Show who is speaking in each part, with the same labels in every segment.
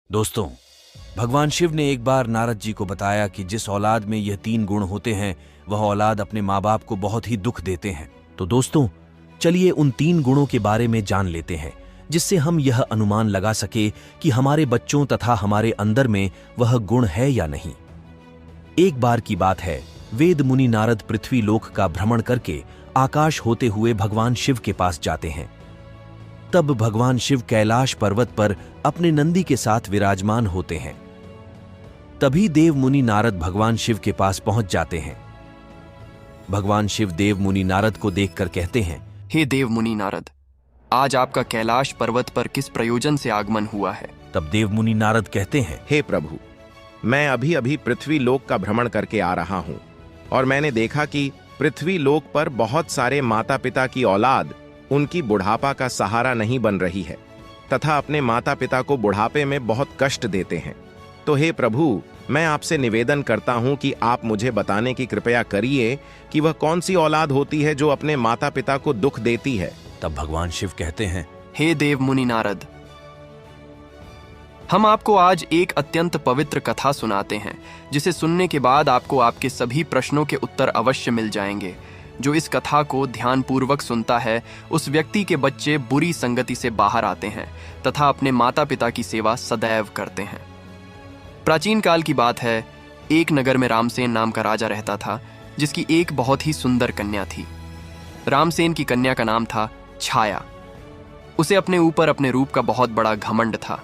Speaker 1: दोस्तों, भगवान शिव ने एक बार नारद जी को बताया कि जिस औलाद में यह 3 गुण होते हैं वह औलाद अपने माँ बाप को बहुत ही दुख देते हैं। तो दोस्तों, चलिए उन 3 गुणों के बारे में जान लेते हैं जिससे हम यह अनुमान लगा सके कि हमारे बच्चों तथा हमारे अंदर में वह गुण है या नहीं। एक बार की बात है, वेद मुनि नारद पृथ्वी लोक का भ्रमण करके आकाश होते हुए भगवान शिव के पास जाते हैं। तब भगवान शिव कैलाश पर्वत पर अपने नंदी के साथ विराजमान होते हैं। तभी देव मुनि नारद भगवान शिव के पास पहुंच जाते हैं। भगवान शिव देव मुनि नारद को देखकर कहते हैं,
Speaker 2: हे देव मुनि नारद, आज आपका कैलाश पर्वत पर किस प्रयोजन से आगमन हुआ है?
Speaker 1: तब देव मुनि नारद कहते हैं,
Speaker 3: हे प्रभु, मैं अभी अभी पृथ्वी लोक का भ्रमण करके आ रहा हूँ और मैंने देखा कि पृथ्वी लोक पर बहुत सारे माता पिता की औलाद उनकी बुढ़ापा का सहारा नहीं बन रही है तथा अपने माता पिता को बुढ़ापे में बहुत कष्ट देते हैं। तो हे प्रभु, मैं आपसे निवेदन करता हूँ कि आप मुझे बताने की कृपया करिए कि वह कौन सी औलाद होती है जो अपने माता पिता को दुख देती है।
Speaker 1: तब भगवान शिव कहते हैं,
Speaker 2: हे देव मुनि नारद, हम आपको आज एक अत्यंत पवित्र कथा सुनाते हैं जिसे सुनने के बाद आपको आपके सभी प्रश्नों के उत्तर अवश्य मिल जाएंगे। जो इस कथा को ध्यानपूर्वक सुनता है उस व्यक्ति के बच्चे बुरी संगति से बाहर आते हैं तथा अपने माता पिता की सेवा सदैव करते हैं। प्राचीन काल की बात है, एक नगर में रामसेन नाम का राजा रहता था जिसकी एक बहुत ही सुंदर कन्या थी। रामसेन की कन्या का नाम था छाया। उसे अपने ऊपर अपने रूप का बहुत बड़ा घमंड था।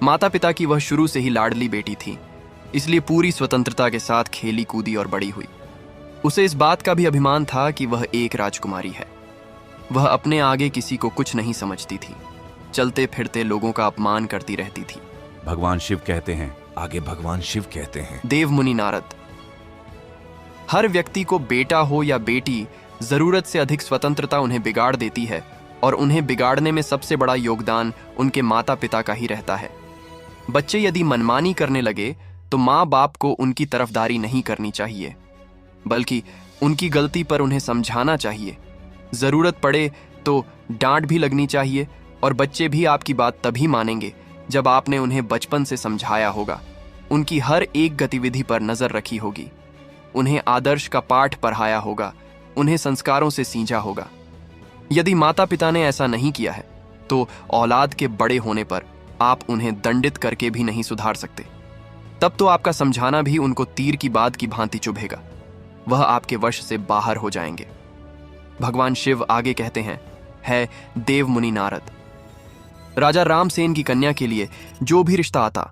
Speaker 2: माता पिता की वह शुरू से ही लाडली बेटी थी, इसलिए पूरी स्वतंत्रता के साथ खेली कूदी और बड़ी हुई। उसे इस बात का भी अभिमान था कि वह एक राजकुमारी है। वह अपने आगे किसी को कुछ नहीं समझती थी, चलते फिरते लोगों का अपमान करती रहती थी।
Speaker 1: भगवान शिव कहते हैं, आगे भगवान शिव कहते हैं,
Speaker 2: देव मुनि नारद, हर व्यक्ति को बेटा हो या बेटी, जरूरत से अधिक स्वतंत्रता उन्हें बिगाड़ देती है और उन्हें बिगाड़ने में सबसे बड़ा योगदान उनके माता पिता का ही रहता है। बच्चे यदि मनमानी करने लगे तो माँ बाप को उनकी तरफदारी नहीं करनी चाहिए, बल्कि उनकी गलती पर उन्हें समझाना चाहिए। जरूरत पड़े तो डांट भी लगनी चाहिए और बच्चे भी आपकी बात तभी मानेंगे जब आपने उन्हें बचपन से समझाया होगा, उनकी हर एक गतिविधि पर नजर रखी होगी, उन्हें आदर्श का पाठ पढ़ाया होगा, उन्हें संस्कारों से सींचा होगा। यदि माता पिता ने ऐसा नहीं किया है तो औलाद के बड़े होने पर आप उन्हें दंडित करके भी नहीं सुधार सकते। तब तो आपका समझाना भी उनको तीर की बात की भांति चुभेगा, वह आपके वश से बाहर हो जाएंगे। भगवान शिव आगे कहते हैं, है देव मुनि नारद, राजा रामसेन की कन्या के लिए जो भी रिश्ता आता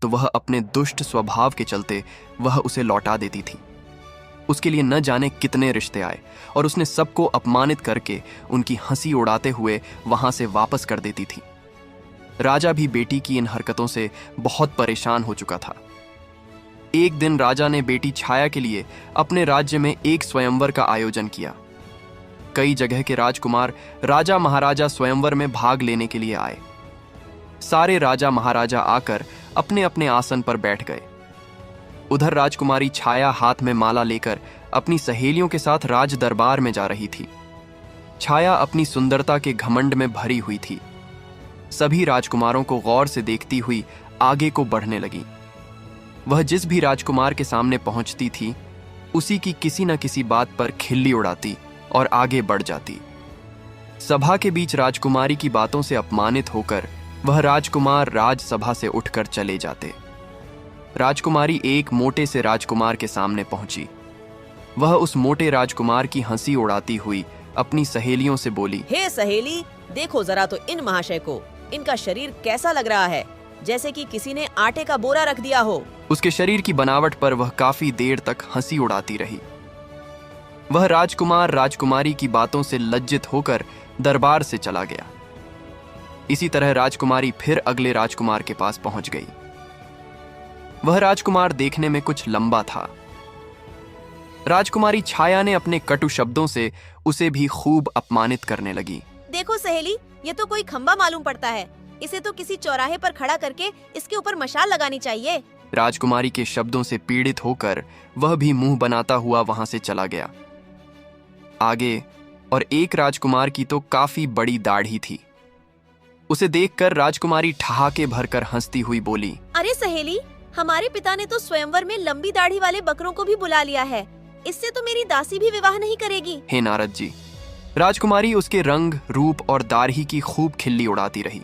Speaker 2: तो वह अपने दुष्ट स्वभाव के चलते वह उसे लौटा देती थी। उसके लिए न जाने कितने रिश्ते आए और उसने सबको अपमानित करके उनकी हंसी उड़ाते हुए वहां से वापस कर देती थी। राजा भी बेटी की इन हरकतों से बहुत परेशान हो चुका था। एक दिन राजा ने बेटी छाया के लिए अपने राज्य में एक स्वयंवर का आयोजन किया। कई जगह के राजकुमार राजा महाराजा स्वयंवर में भाग लेने के लिए आए। सारे राजा महाराजा आकर अपने अपने आसन पर बैठ गए। उधर राजकुमारी छाया हाथ में माला लेकर अपनी सहेलियों के साथ राज दरबार में जा रही थी। छाया अपनी सुंदरता के घमंड में भरी हुई थी। सभी राजकुमारों को गौर से देखती हुई आगे को बढ़ने लगी। वह जिस भी राजकुमार के सामने पहुंचती थी उसी की किसी न किसी बात पर खिल्ली उड़ाती और आगे बढ़ जाती। सभा के बीच राजकुमारी की बातों से अपमानित होकर वह राजकुमार राजसभा से उठकर चले जाते। राजकुमारी एक मोटे से राजकुमार के सामने पहुंची। वह उस मोटे राजकुमार की हंसी उड़ाती हुई अपनी सहेलियों से बोली,
Speaker 4: हे सहेली, देखो जरा तो इन महाशय को, इनका शरीर कैसा लग रहा है, जैसे कि किसी ने आटे का बोरा रख दिया हो।
Speaker 2: उसके शरीर की बनावट पर वह काफी देर तक हंसी उड़ाती रही। वह राजकुमार राजकुमारी की बातों से लज्जित होकर दरबार से चला गया। इसी तरह राजकुमारी फिर अगले राजकुमार के पास पहुंच गई। वह राजकुमार देखने में कुछ लंबा था। राजकुमारी छाया ने अपने कटु शब्दों से उसे भी खूब अपमानित करने लगी।
Speaker 4: देखो सहेली, ये तो कोई खंबा मालूम पड़ता है, इसे तो किसी चौराहे पर खड़ा करके इसके ऊपर मशाल लगानी चाहिए।
Speaker 2: राजकुमारी के शब्दों से पीड़ित होकर वह भी मुंह बनाता हुआ वहां से चला गया। आगे और एक राजकुमार की तो काफी बड़ी दाढ़ी थी। उसे देखकर राजकुमारी ठहाके भरकर हंसती हुई बोली,
Speaker 4: अरे सहेली, हमारे पिता ने तो स्वयंवर में लंबी दाढ़ी वाले बकरों को भी बुला लिया है। इससे तो मेरी दासी भी विवाह नहीं करेगी।
Speaker 2: हे नारद जी। राजकुमारी उसके रंग, रूप और दाढ़ी की खूब खिल्ली उड़ाती रही,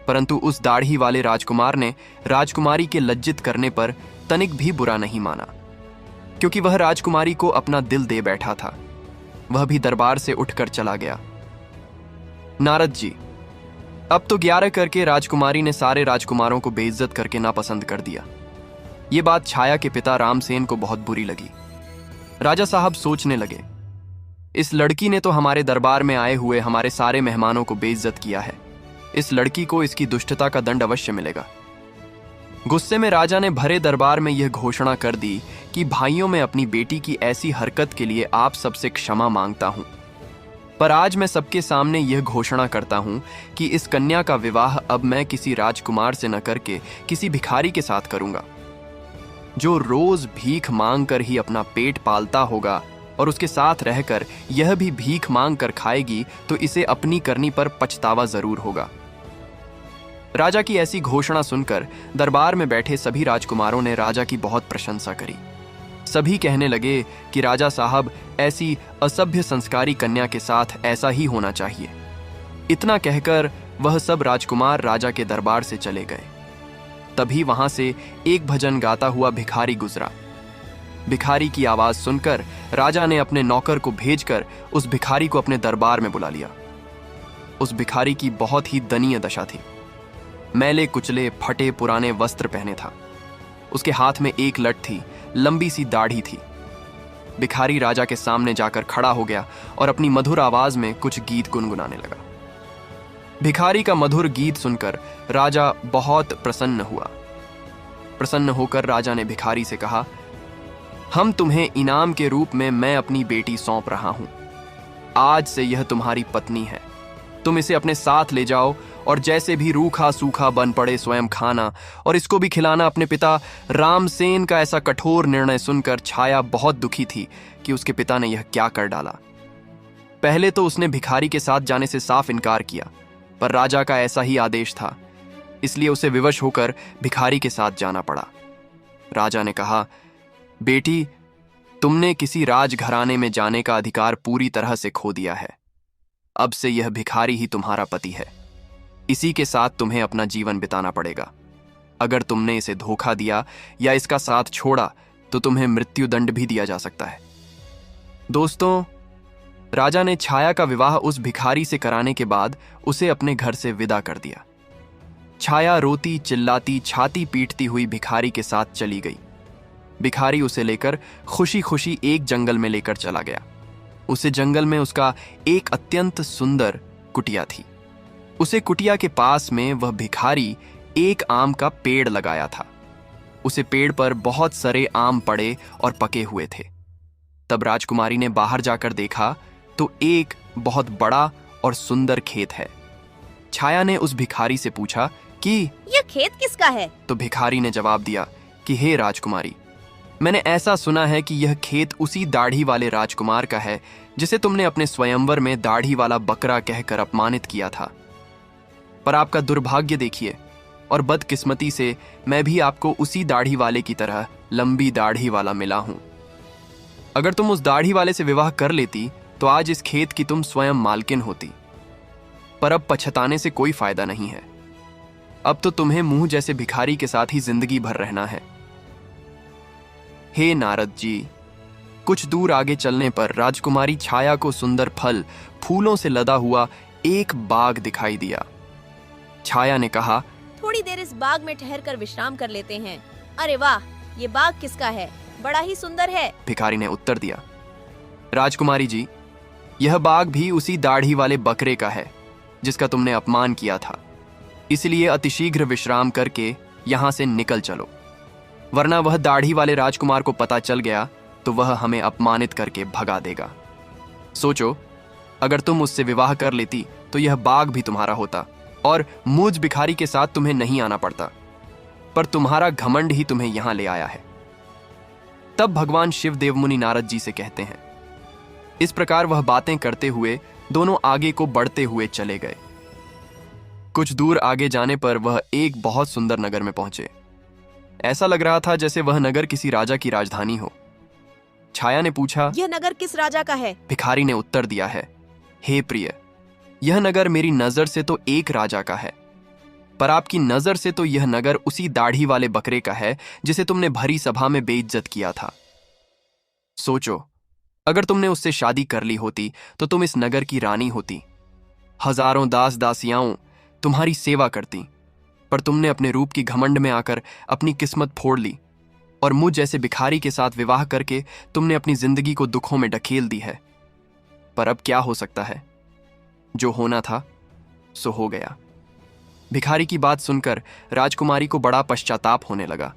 Speaker 2: परंतु उस दाढ़ी वाले राजकुमार ने राजकुमारी के लज्जित करने पर तनिक भी बुरा नहीं माना, क्योंकि वह राजकुमारी को अपना दिल दे बैठा था। वह भी दरबार से उठकर चला गया। नारद जी, अब तो 11 करके राजकुमारी ने सारे राजकुमारों को बेइज्जत करके नापसंद कर दिया। ये बात छाया के पिता रामसेन को बहुत बुरी लगी। राजा साहब सोचने लगे, इस लड़की ने तो हमारे दरबार में आए हुए हमारे सारे मेहमानों को बेइज्जत किया है। इस लड़की को इसकी दुष्टता का दंड अवश्य मिलेगा। गुस्से में राजा ने भरे दरबार में यह घोषणा कर दी कि भाइयों, मैं अपनी बेटी की ऐसी हरकत के लिए आप सबसे क्षमा मांगता हूं, पर आज मैं सबके सामने यह घोषणा करता हूं कि इस कन्या का विवाह अब मैं किसी राजकुमार से न करके किसी भिखारी के साथ करूंगा, जो रोज भीख मांग कर ही अपना पेट पालता होगा और उसके साथ रहकर यह भी भीख मांग कर खाएगी तो इसे अपनी करनी पर पछतावा जरूर होगा। राजा की ऐसी घोषणा सुनकर दरबार में बैठे सभी राजकुमारों ने राजा की बहुत प्रशंसा करी। सभी कहने लगे कि राजा साहब, ऐसी असभ्य संस्कारी कन्या के साथ ऐसा ही होना चाहिए। इतना कहकर वह सब राजकुमार राजा के दरबार से चले गए। तभी वहां से एक भजन गाता हुआ भिखारी गुजरा। भिखारी की आवाज सुनकर राजा ने अपने नौकर को भेजकर उस भिखारी को अपने दरबार में बुला लिया। उस भिखारी की बहुत ही दयनीय दशा थी। मैले कुचले फटे पुराने वस्त्र पहने था। उसके हाथ में एक लठ थी, लंबी सी दाढ़ी थी। भिखारी राजा के सामने जाकर खड़ा हो गया और अपनी मधुर आवाज में कुछ गीत गुनगुनाने लगा। भिखारी का मधुर गीत सुनकर राजा बहुत प्रसन्न हुआ। प्रसन्न होकर राजा ने भिखारी से कहा, हम तुम्हें इनाम के रूप में मैं अपनी बेटी सौंप रहा हूं। आज से यह तुम्हारी पत्नी है। तुम इसे अपने साथ ले जाओ और जैसे भी रूखा सूखा बन पड़े स्वयं खाना और इसको भी खिलाना। अपने पिता रामसेन का ऐसा कठोर निर्णय सुनकर छाया बहुत दुखी थी कि उसके पिता ने यह क्या कर डाला। पहले तो उसने भिखारी के साथ जाने से साफ इनकार किया, पर राजा का ऐसा ही आदेश था, इसलिए उसे विवश होकर भिखारी के साथ जाना पड़ा। राजा ने कहा, बेटी, तुमने किसी राजघराने में जाने का अधिकार पूरी तरह से खो दिया है। अब से यह भिखारी ही तुम्हारा पति है। इसी के साथ तुम्हें अपना जीवन बिताना पड़ेगा। अगर तुमने इसे धोखा दिया या इसका साथ छोड़ा तो तुम्हें मृत्यु दंड भी दिया जा सकता है। दोस्तों, राजा ने छाया का विवाह उस भिखारी से कराने के बाद उसे अपने घर से विदा कर दिया। छाया रोती चिल्लाती छाती पीटती हुई भिखारी के साथ चली गई। भिखारी उसे लेकर खुशी खुशी एक जंगल में लेकर चला गया। उसे जंगल में उसका एक अत्यंत सुंदर कुटिया थी। उसे कुटिया के पास में वह भिखारी एक आम का पेड़ लगाया था। उसे पेड़ पर बहुत सारे आम पड़े और पके हुए थे। तब राजकुमारी ने बाहर जाकर देखा तो एक बहुत बड़ा और सुंदर खेत है। छाया ने उस भिखारी से पूछा कि
Speaker 4: यह खेत किसका है?
Speaker 2: तो भिखारी ने जवाब दिया कि हे राजकुमारी, मैंने ऐसा सुना है कि यह खेत उसी दाढ़ी वाले राजकुमार का है जिसे तुमने अपने स्वयंवर में दाढ़ी वाला बकरा कहकर अपमानित किया था। पर आपका दुर्भाग्य देखिए, और बदकिस्मती से मैं भी आपको उसी दाढ़ी वाले की तरह लंबी दाढ़ी वाला मिला हूं। अगर तुम उस दाढ़ी वाले से विवाह कर लेती तो आज इस खेत की तुम स्वयं मालकिन होती। पर अब पछताने से कोई फायदा नहीं है। अब तो तुम्हें मुंह जैसे भिखारी के साथ ही जिंदगी भर रहना है। हे नारद जी, कुछ दूर आगे चलने पर राजकुमारी छाया को सुंदर फल फूलों से लदा हुआ एक बाग दिखाई दिया। छाया ने कहा,
Speaker 4: थोड़ी देर इस बाग में ठहर कर विश्राम कर लेते हैं। अरे वाह, ये बाग किसका है? बड़ा ही सुंदर है।
Speaker 2: भिखारी ने उत्तर दिया, राजकुमारी जी, यह बाग भी उसी दाढ़ी वाले बकरे का है जिसका तुमने अपमान किया था। इसलिए अतिशीघ्र विश्राम करके यहां से निकल चलो, वरना वह दाढ़ी वाले राजकुमार को पता चल गया तो वह हमें अपमानित करके भगा देगा। सोचो, अगर तुम उससे विवाह कर लेती तो यह बाग भी तुम्हारा होता और मुझ भिखारी के साथ तुम्हें नहीं आना पड़ता, पर तुम्हारा घमंड ही तुम्हें यहां ले आया है। तब भगवान शिव देवमुनि नारद जी से कहते हैं। इस प्रकार वह बातें करते हुए दोनों आगे को बढ़ते हुए चले गए। कुछ दूर आगे जाने पर वह एक बहुत सुंदर नगर में पहुंचे। ऐसा लग रहा था जैसे वह नगर किसी राजा की राजधानी हो। छाया ने पूछा,
Speaker 4: यह नगर किस राजा का है?
Speaker 2: भिखारी ने उत्तर दिया है, हे प्रिय, यह नगर मेरी नजर से तो एक राजा का है, पर आपकी नजर से तो यह नगर उसी दाढ़ी वाले बकरे का है जिसे तुमने भरी सभा में बेइज्जत किया था। सोचो, अगर तुमने उससे शादी कर ली होती तो तुम इस नगर की रानी होती। हजारों दास दासियाओं तुम्हारी सेवा करती, पर तुमने अपने रूप की घमंड में आकर अपनी किस्मत फोड़ ली और मुझ जैसे भिखारी के साथ विवाह करके तुमने अपनी जिंदगी को दुखों में ढकेल दी है। पर अब क्या हो सकता है, जो होना था सो हो गया। भिखारी की बात सुनकर राजकुमारी को बड़ा पश्चाताप होने लगा।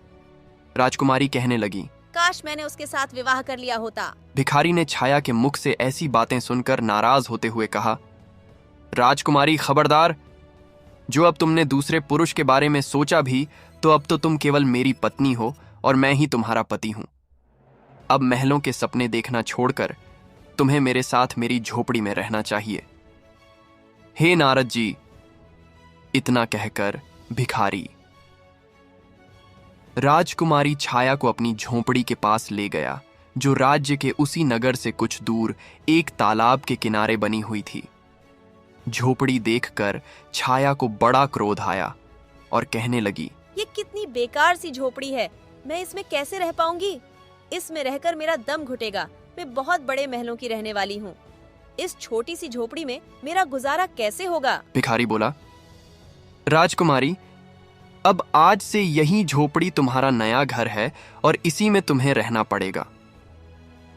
Speaker 2: राजकुमारी कहने लगी,
Speaker 4: काश मैंने उसके साथ विवाह कर लिया होता।
Speaker 2: भिखारी ने छाया के मुख से ऐसी बातें सुनकर नाराज होते हुए कहा, राजकुमारी खबरदार, जो अब तुमने दूसरे पुरुष के बारे में सोचा भी तो अब तो तुम केवल मेरी पत्नी हो और मैं ही तुम्हारा पति हूं। अब महलों के सपने देखना छोड़कर तुम्हें मेरे साथ मेरी झोपड़ी में रहना चाहिए। हे नारद जी, इतना कहकर भिखारी राजकुमारी छाया को अपनी झोंपड़ी के पास ले गया, जो राज्य के उसी नगर से कुछ दूर एक तालाब के किनारे बनी हुई थी। झोपड़ी देखकर छाया को बड़ा क्रोध आया और कहने लगी,
Speaker 4: ये कितनी बेकार सी झोपड़ी है, मैं इसमें कैसे रह पाऊंगी? इसमें रहकर मेरा दम घुटेगा। मैं बहुत बड़े महलों की रहने वाली हूँ, इस छोटी सी झोपड़ी में मेरा गुजारा कैसे होगा?
Speaker 2: भिखारी बोला, राजकुमारी, अब आज से यही झोपड़ी तुम्हारा नया घर है और इसी में तुम्हें रहना पड़ेगा।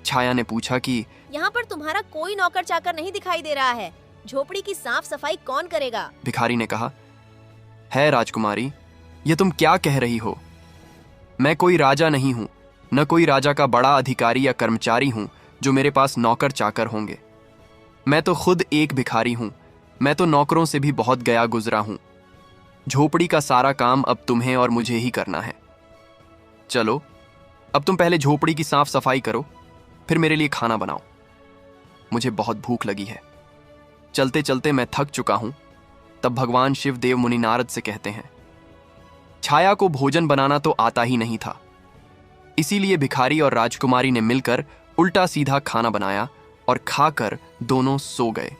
Speaker 2: छाया ने पूछा कि
Speaker 4: यहाँ पर तुम्हारा कोई नौकर चाकर नहीं दिखाई दे रहा है, झोपड़ी की साफ सफाई कौन करेगा?
Speaker 2: भिखारी ने कहा, है राजकुमारी, ये तुम क्या कह रही हो? मैं कोई राजा नहीं हूं, न कोई राजा का बड़ा अधिकारी या कर्मचारी हूं जो मेरे पास नौकर चाकर होंगे। मैं तो खुद एक भिखारी हूं, मैं तो नौकरों से भी बहुत गया गुजरा हूं। झोपड़ी का सारा काम अब तुम्हें और मुझे ही करना है। चलो, अब तुम पहले झोपड़ी की साफ सफाई करो, फिर मेरे लिए खाना बनाओ। मुझे बहुत भूख लगी है। चलते चलते मैं थक चुका हूं। तब भगवान शिव देव मुनि नारद से कहते हैं, छाया को भोजन बनाना तो आता ही नहीं था, इसीलिए भिखारी और राजकुमारी ने मिलकर उल्टा सीधा खाना बनाया और खाकर दोनों सो गए।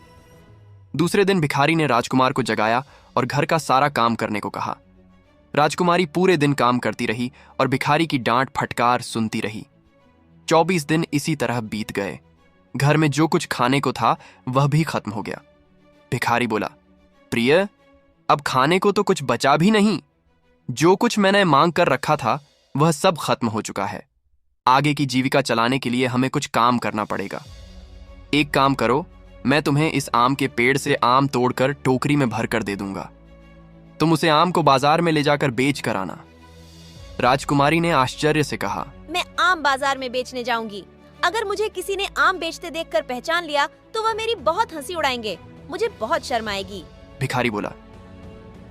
Speaker 2: दूसरे दिन भिखारी ने राजकुमार को जगाया और घर का सारा काम करने को कहा। राजकुमारी पूरे दिन काम करती रही और भिखारी की डांट फटकार सुनती रही। 24 दिन इसी तरह बीत गए। घर में जो कुछ खाने को था वह भी खत्म हो गया। भिखारी बोला, प्रिय, अब खाने को तो कुछ बचा भी नहीं। जो कुछ मैंने मांग कर रखा था वह सब खत्म हो चुका है। आगे की जीविका चलाने के लिए हमें कुछ काम करना पड़ेगा। एक काम करो, मैं तुम्हें इस आम के पेड़ से आम तोड़कर टोकरी में भर कर दे दूंगा। तुम उसे आम को बाजार में ले जाकर बेच कर आना। राजकुमारी ने आश्चर्य से कहा,
Speaker 4: मैं आम बाजार में बेचने जाऊंगी। अगर मुझे किसी ने आम बेचते देखकर पहचान लिया तो वह मेरी बहुत हंसी उड़ाएंगे, मुझे बहुत शर्म आएगी।
Speaker 2: भिखारी बोला,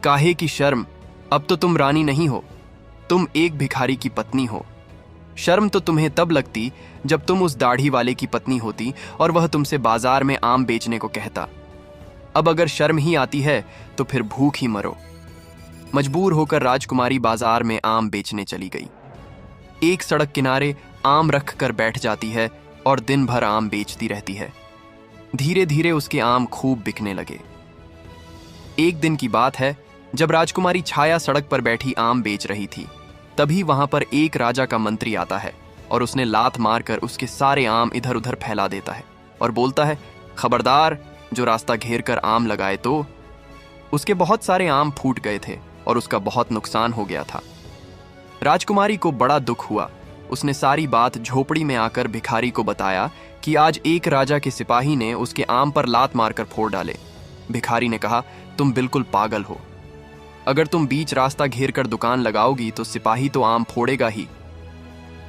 Speaker 2: काहे की शर्म, अब तो तुम रानी नहीं हो, तुम एक भिखारी की पत्नी हो। शर्म तो तुम्हें तब लगती जब तुम उस दाढ़ी वाले की पत्नी होती और वह तुमसे बाजार में आम बेचने को कहता। अब अगर शर्म ही आती है तो फिर भूख ही मरो। मजबूर होकर राजकुमारी बाजार में आम बेचने चली गई। एक सड़क किनारे आम रख कर बैठ जाती है और दिन भर आम बेचती रहती है। धीरे धीरे उसके आम खूब बिकने लगे। एक दिन की बात है, जब राजकुमारी छाया सड़क पर बैठी आम बेच रही थी, तभी वहां पर एक राजा का मंत्री आता है और उसने लात मारकर उसके सारे आम इधर उधर फैला देता है और बोलता है, खबरदार, जो रास्ता घेर कर आम लगाए तो। उसके बहुत सारे आम फूट गए थे और उसका बहुत नुकसान हो गया था। राजकुमारी को बड़ा दुख हुआ। उसने सारी बात झोपड़ी में आकर भिखारी को बताया कि आज एक राजा के सिपाही ने उसके आम पर लात मारकर फोड़ डाले। भिखारी ने कहा, तुम बिल्कुल पागल हो। अगर तुम बीच रास्ता घेर कर दुकान लगाओगी तो सिपाही तो आम फोड़ेगा ही।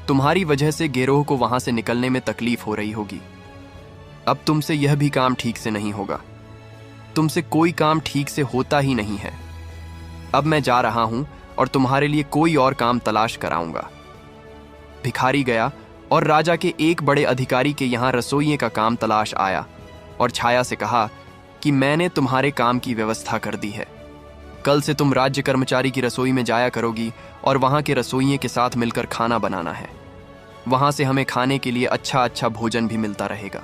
Speaker 2: तुम्हारी वजह से गिरोह को वहां से निकलने में तकलीफ हो रही होगी। अब तुमसे यह भी काम ठीक से नहीं होगा। तुमसे कोई काम ठीक से होता ही नहीं है। अब मैं जा रहा हूं और तुम्हारे लिए कोई और काम तलाश कराऊंगा। भिखारी गया और राजा के एक बड़े अधिकारी के यहां रसोइये का काम तलाश आया और छाया से कहा कि मैंने तुम्हारे काम की व्यवस्था कर दी है। कल से तुम राज्य कर्मचारी की रसोई में जाया करोगी और वहां के रसोइये के साथ मिलकर खाना बनाना है। वहां से हमें खाने के लिए अच्छा अच्छा भोजन भी मिलता रहेगा,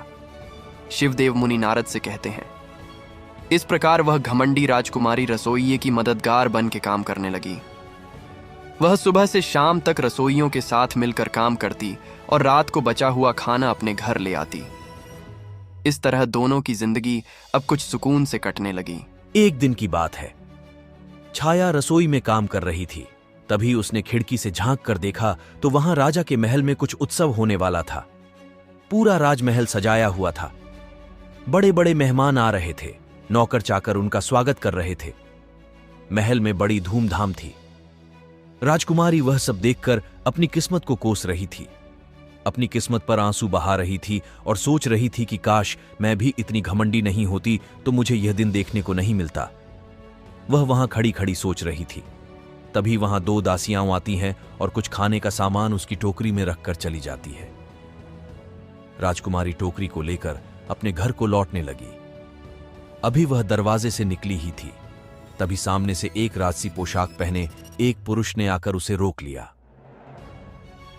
Speaker 2: शिवदेव मुनि नारद से कहते हैं। इस प्रकार वह घमंडी राजकुमारी रसोइये की मददगार बन के काम करने लगी। वह सुबह से शाम तक रसोइयों के साथ मिलकर काम करती और रात को बचा हुआ खाना अपने घर ले आती। इस तरह दोनों की जिंदगी अब कुछ सुकून से कटने लगी।
Speaker 1: एक दिन की बात है, छाया रसोई में काम कर रही थी। तभी उसने खिड़की से झांक कर देखा तो वहां राजा के महल में कुछ उत्सव होने वाला था। पूरा राजमहल सजाया हुआ था। बड़े बड़े मेहमान आ रहे थे, नौकर चाकर उनका स्वागत कर रहे थे। महल में बड़ी धूमधाम थी। राजकुमारी वह सब देखकर अपनी किस्मत को कोस रही थी। अपनी किस्मत पर आंसू बहा रही थी और सोच रही थी कि काश मैं भी इतनी घमंडी नहीं होती तो मुझे यह दिन देखने को नहीं मिलता। वह वहां खड़ी खड़ी सोच रही थी। तभी वहां दो दासियां आती हैं और कुछ खाने का सामान उसकी टोकरी में रखकर चली जाती है। राजकुमारी टोकरी को लेकर अपने घर को लौटने लगी। अभी वह दरवाजे से निकली ही थी, तभी सामने से एक राजसी पोशाक पहने एक पुरुष ने आकर उसे रोक लिया।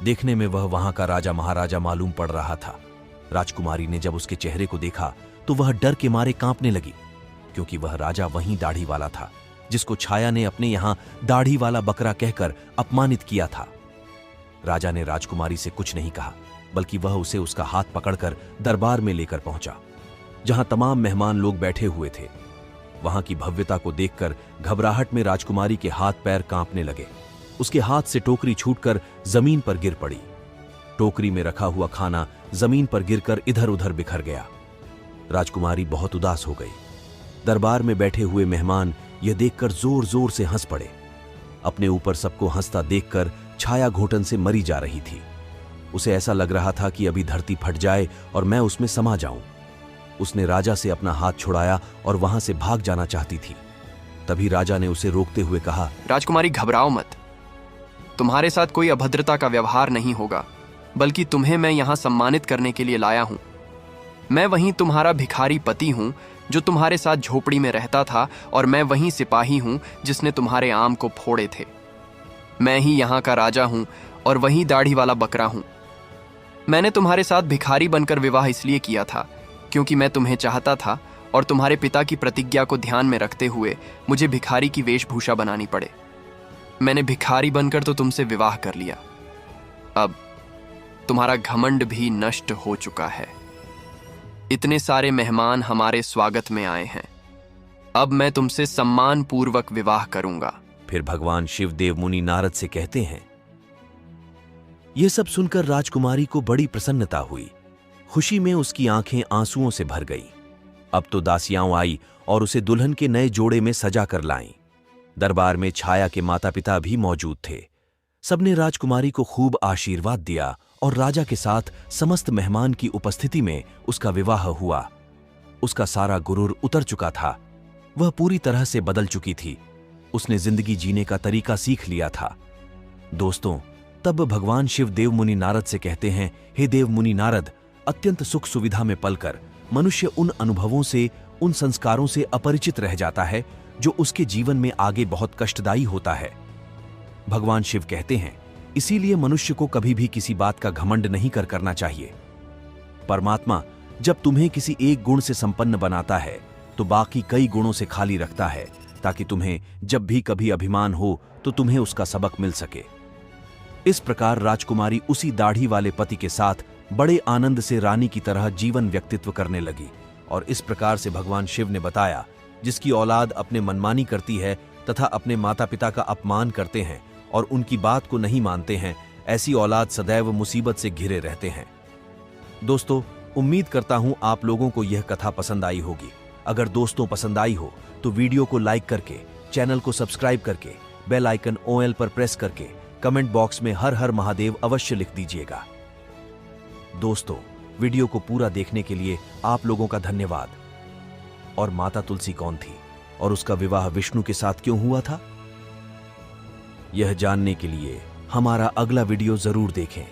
Speaker 1: देखने में वह वहां का राजा महाराजा मालूम पड़ रहा था। राजकुमारी ने जब उसके चेहरे को देखा तो वह डर के मारे कांपने लगी, क्योंकि वह राजा वहीं दाढ़ी वाला था जिसको छाया ने अपने यहां दाढ़ी वाला बकरा कहकर अपमानित किया था। राजा ने राजकुमारी से कुछ नहीं कहा, बल्कि वह उसे उसका हाथ पकड़कर दरबार में लेकर पहुंचा, जहां तमाम मेहमान लोग बैठे हुए थे। वहां की भव्यता को देखकर घबराहट में राजकुमारी के हाथ पैर कांपने लगे। उसके हाथ से टोकरी छूटकर जमीन पर गिर पड़ी। टोकरी में रखा हुआ खाना जमीन पर गिरकर इधर उधर बिखर गया। राजकुमारी बहुत उदास हो गई। दरबार में बैठे हुए मेहमान यह देखकर जोर जोर से हंस पड़े। अपने ऊपर सबको हंसता देखकर छाया घोटन से मरी जा रही थी। उसे ऐसा लग रहा था कि अभी धरती फट जाए और मैं उसमें समा जाऊं। उसने राजा से अपना हाथ छुड़ाया और वहां से भाग जाना चाहती थी। तभी राजा ने उसे रोकते हुए कहा,
Speaker 2: राजकुमारी घबराओ मत, तुम्हारे साथ कोई अभद्रता का व्यवहार नहीं होगा, बल्कि तुम्हें मैं यहां सम्मानित करने के लिए लाया हूं। मैं वहीं तुम्हारा भिखारी पति हूं जो तुम्हारे साथ झोपड़ी में रहता था, और मैं वहीं सिपाही हूं जिसने तुम्हारे आम को फोड़े थे। मैं ही यहां का राजा हूं और वहीं दाढ़ी वाला बकरा हूं। मैंने तुम्हारे साथ भिखारी बनकर विवाह इसलिए किया था क्योंकि मैं तुम्हें चाहता था और तुम्हारे पिता की प्रतिज्ञा को ध्यान में रखते हुए मुझे भिखारी की वेशभूषा बनानी पड़े। मैंने भिखारी बनकर तो तुमसे विवाह कर लिया। अब तुम्हारा घमंड भी नष्ट हो चुका है। इतने सारे मेहमान हमारे स्वागत में आए हैं। अब मैं तुमसे सम्मान पूर्वक विवाह करूंगा।
Speaker 1: फिर भगवान शिवदेव मुनि नारद से कहते हैं। यह सब सुनकर राजकुमारी को बड़ी प्रसन्नता हुई। खुशी में उसकी आंखें आंसुओं से भर गई। अब तो दासियां आई और उसे दुल्हन के नए जोड़े में सजा कर लाईं। दरबार में छाया के माता पिता भी मौजूद थे। सबने राजकुमारी को खूब आशीर्वाद दिया और राजा के साथ समस्त मेहमान की उपस्थिति में उसका विवाह हुआ। उसका सारा गुरूर उतर चुका था। वह पूरी तरह से बदल चुकी थी। उसने जिंदगी जीने का तरीका सीख लिया था। दोस्तों, तब भगवान शिव देव मुनि नारद से कहते हैं, हे देव मुनि नारद, अत्यंत सुख सुविधा में पलकर मनुष्य उन अनुभवों से, उन संस्कारों से अपरिचित रह जाता है जो उसके जीवन में आगे बहुत कष्टदायी होता है। भगवान शिव कहते हैं, इसीलिए मनुष्य को कभी भी किसी बात का घमंड नहीं करना चाहिए। परमात्मा जब तुम्हें किसी एक गुण से संपन्न बनाता है तो बाकी कई गुणों से खाली रखता है, ताकि तुम्हें जब भी कभी अभिमान हो तो तुम्हें उसका सबक मिल सके। इस प्रकार राजकुमारी उसी दाढ़ी वाले पति के साथ बड़े आनंद से रानी की तरह जीवन व्यक्तित्व करने लगी। और इस प्रकार से भगवान शिव ने बताया, जिसकी औलाद अपने मनमानी करती है तथा अपने माता पिता का अपमान करते हैं और उनकी बात को नहीं मानते हैं, ऐसी औलाद सदैव मुसीबत से घिरे रहते हैं। दोस्तों, उम्मीद करता हूं आप लोगों को यह कथा पसंद आई होगी। अगर दोस्तों पसंद आई हो तो वीडियो को लाइक करके, चैनल को सब्सक्राइब करके, बेल आइकन OL पर प्रेस करके कमेंट बॉक्स में हर हर महादेव अवश्य लिख दीजिएगा। दोस्तों, वीडियो को पूरा देखने के लिए आप लोगों का धन्यवाद। और माता तुलसी कौन थी और उसका विवाह विष्णु के साथ क्यों हुआ था, यह जानने के लिए हमारा अगला वीडियो जरूर देखें।